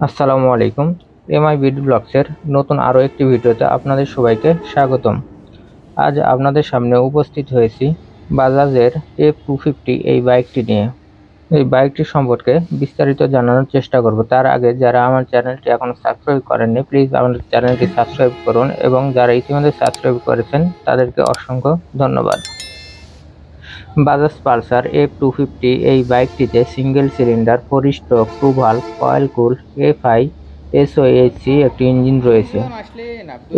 আসসালামু আলাইকুম। MI BD ব্লগসের নতুন আরও একটি ভিডিওতে আপনাদের সবাইকে স্বাগতম। আজ আপনাদের সামনে উপস্থিত হয়েছি বাজাজের F250 এই বাইকটি নিয়ে। এই বাইকটি সম্পর্কে বিস্তারিত জানানোর চেষ্টা করব। তার আগে যারা আমার চ্যানেলটি এখনও সাবস্ক্রাইব করেননি, প্লিজ আমাদের চ্যানেলটি সাবস্ক্রাইব করুন, এবং যারা ইতিমধ্যে সাবস্ক্রাইব করেছেন তাদেরকে অসংখ্য ধন্যবাদ। বাজাজ পালসার F250 এই বাইকটিতে single cylinder 4 stroke 2 valve coil cool FI SOHC একটি ইঞ্জিন রয়েছে।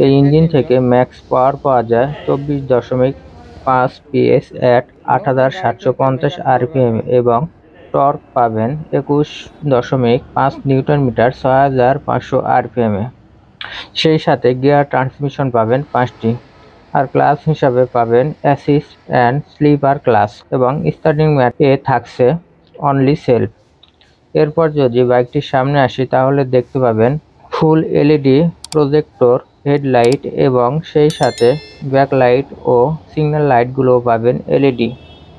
এই ইঞ্জিন থেকে ম্যাক্স পাওয়ার পাওয়া যায় 24.5 PS at 8750 RPM এবং টর্ক পাবেন 21.5 নিউটন মিটার 6500 RPM এ। সেই সাথে গিয়ার ট্রান্সমিশন পাবেন 5টি, আর ক্লাস হিসাবে পাবেন অ্যাসিস্ট অ্যান্ড স্লিপার ক্লাস, এবং স্টার্টিং ম্যাটে থাকছে অনলি সেলফ। এরপর যদি বাইকটির সামনে আসি তাহলে দেখতে পাবেন ফুল LED প্রজেক্টর হেডলাইট, এবং সেই সাথে ব্যাকলাইট ও সিগন্যাল লাইটগুলোও পাবেন LED।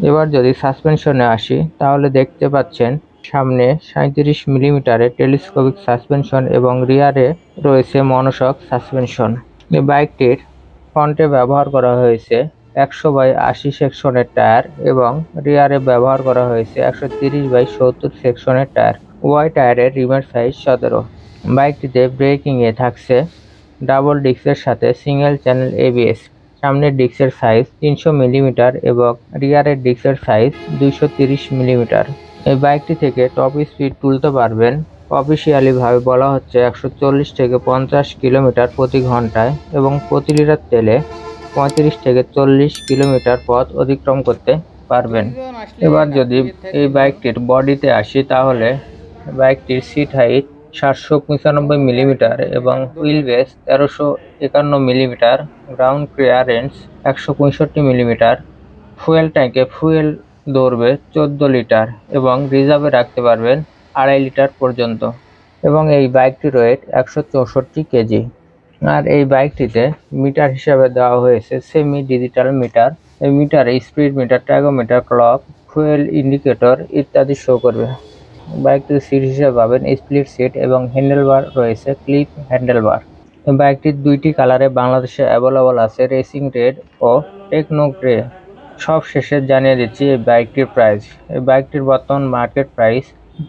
এবার যদি সাসপেনশনে আসি তাহলে দেখতে পাচ্ছেন সামনে 37 মিলিমিটারের টেলিস্কোপিক সাসপেনশন এবং রিয়ারে রয়েছে মনোশক সাসপেনশন। এই বাইকটির ফ্রন্টে ব্যবহার করা হয়েছে 100/80 সেকশনের টায়ার, এবং রিয়ারে ব্যবহার করা হয়েছে 130/70 সেকশনের টায়ার। ওয়াই টায়ারের রিমের সাইজ 17। বাইকটিতে ব্রেকিংয়ে থাকছে ডাবল ডিস্কের সাথে সিঙ্গেল চ্যানেল ABS। সামনের ডিস্কের সাইজ 300 মিলিমিটার এবং রিয়ারের ডিস্কের সাইজ 230 মিলিমিটার। এই বাইকটি থেকে টপ স্পিড তুলতে পারবেন, অফিসিয়ালি ভাবে বলা হচ্ছে 140 থেকে 50 কিলোমিটার প্রতি ঘন্টায়, এবং প্রতি লিটার তেলে 35 থেকে 40 কিলোমিটার পথ অতিক্রম করতে পারবেন। এবার যদি এই বাইকটির বডিতে আসি তাহলে বাইকটির সিট হাইট 795 মিলিমিটার এবং wheel base 1351 millimetre, ground clearance 165 millimetre, fuel ট্যাঙ্কে ফুয়েল ধরবে 14 লিটার, এবং রিজার্ভে রাখতে পারবেন 2.5 লিটার পর্যন্ত, এবং এই বাইকটির ওয়েট 164 কেজি। আর এই বাইকটিতে মিটার হিসাবে দেওয়া হয়েছে সেমি ডিজিটাল মিটার। এই মিটারে speed meter, tachometer, clock, fuel indicator ইত্যাদি শো করবে। বাইকটির সিট হিসেবে পাবেন স্প্লিট সিট, এবং হ্যান্ডেলবার রয়েছে ক্লিপ হ্যান্ডেলবার। এই বাইকটির 2টি কালারে বাংলাদেশে অ্যাভেলেবল আছে, রেসিং রেড ও টেকনো গ্রে। সব শেষে জানিয়ে দিচ্ছি এই বাইকটির প্রাইস। এই বাইকটির বর্তমান মার্কেট প্রাইস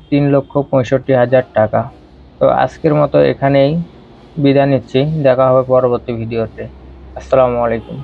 3,65,000 টাকা। তো আজকের মতো এখানেই বিদায় নিচ্ছি, দেখা হবে পরবর্তী ভিডিওতে। আসসালামু আলাইকুম।